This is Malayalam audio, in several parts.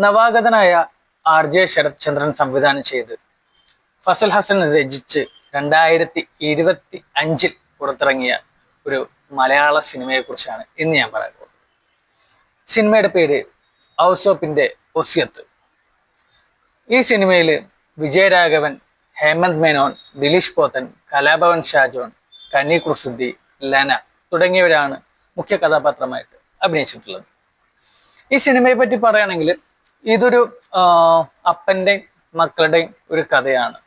നവാഗതനായ RJ ശരത്ചന്ദ്രൻ സംവിധാനം ചെയ്ത് ഫസൽ ഹസൻ രചിച്ച് 2025 പുറത്തിറങ്ങിയ ഒരു മലയാള സിനിമയെ കുറിച്ചാണ് ഇന്ന് ഞാൻ പറയാൻ പോകുന്നത്. സിനിമയുടെ പേര് ഔസോപ്പിന്റെ ഒസിയത്ത്. ഈ സിനിമയിൽ വിജയരാഘവൻ, ഹേമന്ത് മേനോൻ, ദിലീഷ് പോത്തൻ, കലാഭവൻ ഷാജോൺ, കന്നി കുർസുദ്ദി, ലന തുടങ്ങിയവരാണ് മുഖ്യ കഥാപാത്രമായിട്ട് അഭിനയിച്ചിട്ടുള്ളത്. ഈ സിനിമയെ പറ്റി പറയുകയാണെങ്കിൽ ഇതൊരു അപ്പൻ്റെയും മക്കളുടെയും ഒരു കഥയാണ്.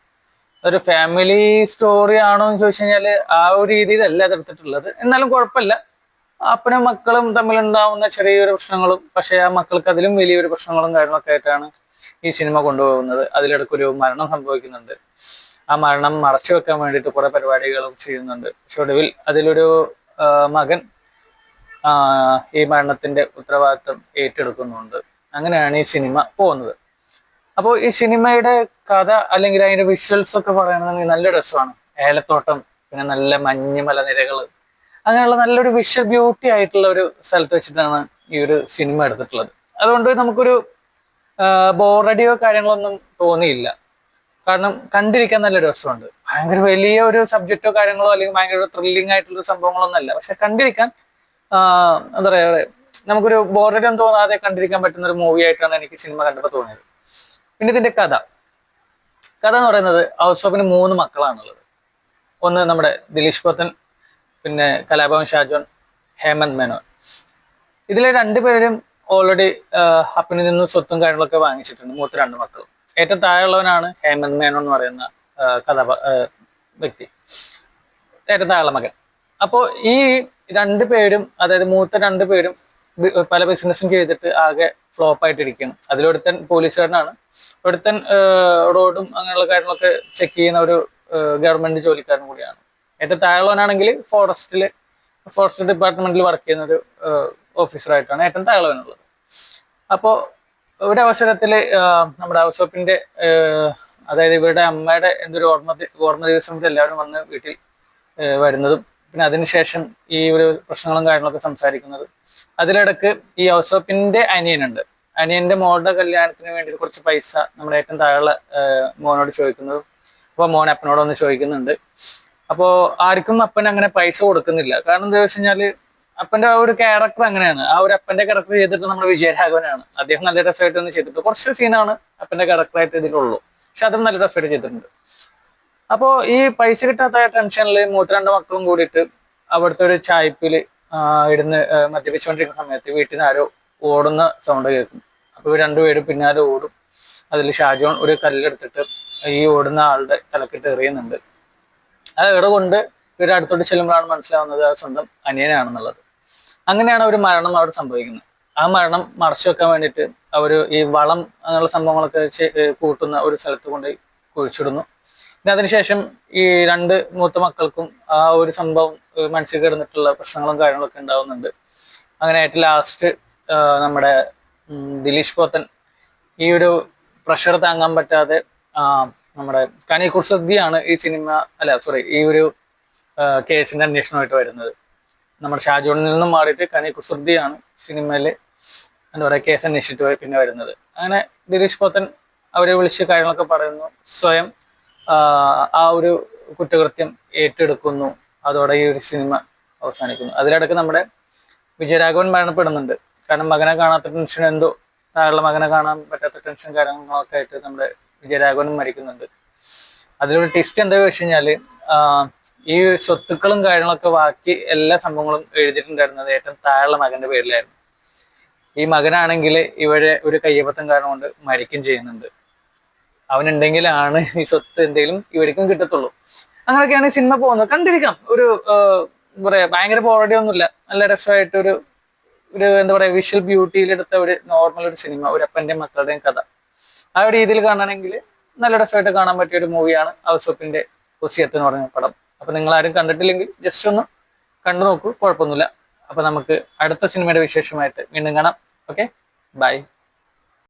ഒരു ഫാമിലി സ്റ്റോറി ആണോ എന്ന് ചോദിച്ചു കഴിഞ്ഞാൽ ആ ഒരു രീതിയിലല്ല അതെടുത്തിട്ടുള്ളത്. എന്നാലും കുഴപ്പമില്ല. അപ്പനും മക്കളും തമ്മിലുണ്ടാവുന്ന ചെറിയൊരു പ്രശ്നങ്ങളും, പക്ഷെ ആ മക്കൾക്ക് അതിലും വലിയൊരു പ്രശ്നങ്ങളും കാര്യങ്ങളൊക്കെ ആയിട്ടാണ് ഈ സിനിമ കൊണ്ടുപോകുന്നത്. അതിലിടയ്ക്കൊരു മരണം സംഭവിക്കുന്നുണ്ട്. ആ മരണം മറച്ചു വെക്കാൻ വേണ്ടിയിട്ട് കുറെ പരിപാടികളും ചെയ്യുന്നുണ്ട്. പക്ഷെ ഒടുവിൽ അതിലൊരു മകൻ ഈ മരണത്തിന്റെ ഉത്തരവാദിത്വം ഏറ്റെടുക്കുന്നുണ്ട്. അങ്ങനെയാണ് ഈ സിനിമ പോകുന്നത്. അപ്പോൾ ഈ സിനിമയുടെ കഥ അല്ലെങ്കിൽ അതിന്റെ വിഷ്വൽസ് ഒക്കെ പറയുകയാണെങ്കിൽ നല്ല രസമാണ്. ഏലത്തോട്ടം, പിന്നെ നല്ല മഞ്ഞ് മലനിരകൾ, അങ്ങനെയുള്ള നല്ലൊരു വിഷ്വൽ ബ്യൂട്ടി ആയിട്ടുള്ള ഒരു സ്ഥലത്ത് വെച്ചിട്ടാണ് ഈ ഒരു സിനിമ എടുത്തിട്ടുള്ളത്. അതുകൊണ്ട് നമുക്കൊരു ബോറടിയോ കാര്യങ്ങളൊന്നും തോന്നിയില്ല. കാരണം കണ്ടിരിക്കാൻ നല്ല രസമുണ്ട്. ഭയങ്കര വലിയ ഒരു സബ്ജക്റ്റോ കാര്യങ്ങളോ അല്ലെങ്കിൽ ഭയങ്കര ത്രില്ലിംഗ് ആയിട്ടുള്ള സംഭവങ്ങളൊന്നും അല്ല. പക്ഷെ കണ്ടിരിക്കാൻ എന്താ പറയുക, നമുക്കൊരു ബോറടിയൊന്നും തോന്നാതെ കണ്ടിരിക്കാൻ പറ്റുന്ന ഒരു മൂവി ആയിട്ടാണ് എനിക്ക് സിനിമ കണ്ടപ്പോൾ തോന്നിയത്. പിന്നെ ഇതിന്റെ കഥ എന്ന് പറയുന്നത്, ഔസോപ്പിന് 3 മക്കളാണുള്ളത്. ഒന്ന് നമ്മുടെ ദിലീഷ് പോത്തൻ, പിന്നെ കലാഭവൻ ഷാജോൺ, ഹേമന്ത് മേനോൻ. ഇതിലെ 2 പേരും ഓൾറെഡി അപ്പനിൽ നിന്ന് സ്വത്തും കാര്യങ്ങളൊക്കെ വാങ്ങിച്ചിട്ടുണ്ട്. മൂത്ത 2 മക്കളും. ഏറ്റവും താഴെയുള്ളവനാണ് ഹേമന്ത് മേനോൻ എന്ന് പറയുന്ന വ്യക്തി, ഏറ്റവും താഴെ മകൻ. അപ്പോൾ ഈ 2 പേരും, അതായത് മൂത്ത 2 പേരും പല ബിസിനസ്സും ചെയ്തിട്ട് ആകെ ഫ്ലോപ്പ് ആയിട്ടിരിക്കുകയാണ്. അതിലൊരുത്തൻ പോലീസുകാരനാണ്, ഒരുത്തൻ റോഡും അങ്ങനെയുള്ള കാര്യങ്ങളൊക്കെ ചെക്ക് ചെയ്യുന്ന ഒരു ഗവൺമെന്റ് ജോലിക്കാരൻ കൂടിയാണ്. ഏറ്റവും താഴെയുള്ളവനാണെങ്കിൽ ഫോറസ്റ്റ് ഡിപ്പാർട്ട്മെന്റിൽ വർക്ക് ചെയ്യുന്ന ഒരു ഓഫീസറായിട്ടാണ് ഏറ്റവും താഴെയുള്ളവനുള്ളത്. അപ്പോൾ ഒരു അവസരത്തിൽ നമ്മുടെ ഔസോപ്പിന്റെ അതായത് ഇവരുടെ അമ്മയുടെ എന്തൊരു ഓർമ്മ ദിവസം എല്ലാവരും വന്ന് വീട്ടിൽ വരുന്നതും, പിന്നെ അതിനുശേഷം ഈ ഒരു പ്രശ്നങ്ങളും കാര്യങ്ങളൊക്കെ സംസാരിക്കുന്നത്. അതിലിടക്ക് ഈ ഔസോപ്പിന്റെ അനിയനുണ്ട്. അനിയന്റെ മോളുടെ കല്യാണത്തിന് വേണ്ടി കുറച്ച് പൈസ നമ്മുടെ ഏറ്റവും താഴെ മോനോട് ചോദിക്കുന്നതും, അപ്പോൾ മോൻ അപ്പനോട് ഒന്ന് ചോദിക്കുന്നുണ്ട്. അപ്പോൾ ആർക്കും അപ്പൻ അങ്ങനെ പൈസ കൊടുക്കുന്നില്ല. കാരണം എന്താ വെച്ച് കഴിഞ്ഞാല് അപ്പന്റെ ആ ഒരു ക്യാരക്ടർ അങ്ങനെയാണ്. ആ ഒരു അപ്പന്റെ ക്യാരക്ടർ ചെയ്തിട്ട് നമ്മുടെ വിജയരാഘവനാണ്. അദ്ദേഹം നല്ല രസമായിട്ട് ഒന്ന് ചെയ്തിട്ട് കുറച്ച് സീനാണ് അപ്പന്റെ ക്യാരക്ടറായിട്ട് ഇതിലുള്ളൂ. പക്ഷെ അതും നല്ല രസമായിട്ട് ചെയ്തിട്ടുണ്ട്. അപ്പോൾ ഈ പൈസ കിട്ടാത്ത ടെൻഷനിൽ മൂത്ത 2 മക്കളും കൂടിയിട്ട് അവിടുത്തെ ഒരു ചായ്പില് ഇരുന്ന് മദ്യപിച്ചുകൊണ്ടിരിക്കുന്ന സമയത്ത് വീട്ടിൽ നിന്ന് ആരോ ഓടുന്ന സൗണ്ട് കേൾക്കും. അപ്പോൾ ഇവർ 2 പേരും പിന്നാലെ ഓടും. അതിൽ ഷാജോൺ ഒരു കല്ലെടുത്തിട്ട് ഈ ഓടുന്ന ആളുടെ തലക്കിട്ട് എറിയുന്നുണ്ട്. അത് കൊണ്ട് ഇവർ അടുത്തോട്ട് ചെല്ലുമ്പോഴാണ് മനസ്സിലാവുന്നത് അത് സ്വന്തം അനിയനാണെന്നുള്ളത്. അങ്ങനെയാണ് ഒരു മരണം അവിടെ സംഭവിക്കുന്നത്. ആ മരണം മറച്ചു വെക്കാൻ വേണ്ടിയിട്ട് അവർ ഈ വളം അങ്ങനെയുള്ള സംഭവങ്ങളൊക്കെ കൂട്ടുന്ന ഒരു സ്ഥലത്ത് കൊണ്ട് കുഴിച്ചിടുന്നു. പിന്നെ അതിനുശേഷം ഈ 2 മൂത്ത മക്കൾക്കും ആ ഒരു സംഭവം മനസ്സിൽ കിടന്നിട്ടുള്ള പ്രശ്നങ്ങളും കാര്യങ്ങളൊക്കെ ഉണ്ടാവുന്നുണ്ട്. അങ്ങനെ ഏറ്റവും ലാസ്റ്റ് നമ്മുടെ ദിലീഷ് പോത്തൻ ഈ ഒരു പ്രഷർ താങ്ങാൻ പറ്റാതെ നമ്മുടെ കനി കുർസുദ്ദിയാണ് ഈ ഒരു കേസിന്റെ അന്വേഷണമായിട്ട് വരുന്നത്. നമ്മുടെ ഷാജോണിൽ നിന്നും മാറിയിട്ട് കനി കുർസുദ്ദിയാണ് സിനിമയില് എന്താ പറയുക കേസ് അന്വേഷിച്ചിട്ട് പിന്നെ വരുന്നത്. അങ്ങനെ ദിലീഷ് പോത്തൻ അവരെ വിളിച്ച് കാര്യങ്ങളൊക്കെ പറയുന്നു. സ്വയം ആ ഒരു കുറ്റകൃത്യം ഏറ്റെടുക്കുന്നു. അതോടെ ഈ ഒരു സിനിമ അവസാനിക്കുന്നു. അതിലിടക്ക് നമ്മുടെ വിജയരാഘവൻ മരണപ്പെടുന്നുണ്ട്. കാരണം മകനെ കാണാത്ത ടെൻഷൻ, എന്തോ താഴെയുള്ള മകനെ കാണാൻ പറ്റാത്ത ടെൻഷൻ കാര്യങ്ങളൊക്കെ ആയിട്ട് നമ്മുടെ വിജയരാഘവനും മരിക്കുന്നുണ്ട്. അതിലൊരു ട്വിസ്റ്റ് എന്താ വെച്ച് കഴിഞ്ഞാല് ഈ സ്വത്തുക്കളും കാര്യങ്ങളൊക്കെ ബാക്കി എല്ലാ സംഭവങ്ങളും എഴുതിയിട്ടുണ്ടായിരുന്നത് ഏറ്റവും താഴെയുള്ള മകന്റെ പേരിലായിരുന്നു. ഈ മകനാണെങ്കിൽ ഇവരെ ഒരു കയ്യബദ്ധം കാരണം കൊണ്ട് മരിക്കും ചെയ്യുന്നുണ്ട്. അവനുണ്ടെങ്കിലാണ് ഈ സ്വത്ത് എന്തെങ്കിലും ഇവർക്കും കിട്ടത്തുള്ളൂ. അങ്ങനെയൊക്കെയാണ് ഈ സിനിമ പോകുന്നത്. കണ്ടിരിക്കാം. ഒരു പറയാ ഭയങ്കര ബോറടി ഒന്നുമില്ല. നല്ല രസമായിട്ടൊരു എന്താ പറയാ വിഷ്വൽ ബ്യൂട്ടിയിലെടുത്ത ഒരു നോർമൽ ഒരു സിനിമ, ഒരു അപ്പന്റെയും മക്കളുടെയും കഥ ആ ഒരു രീതിയിൽ കാണണമെങ്കിൽ നല്ല രസമായിട്ട് കാണാൻ പറ്റിയ ഒരു മൂവിയാണ് ഔസോപ്പിന്റെ ഒസിയത്ത് എന്ന് പറഞ്ഞ പടം. അപ്പൊ നിങ്ങൾ ആരും കണ്ടിട്ടില്ലെങ്കിൽ ജസ്റ്റ് ഒന്ന് കണ്ടു നോക്കൂ, കുഴപ്പമൊന്നുമില്ല. അപ്പൊ നമുക്ക് അടുത്ത സിനിമയുടെ വിശേഷമായിട്ട് വീണ്ടും കാണാം. Okay, by.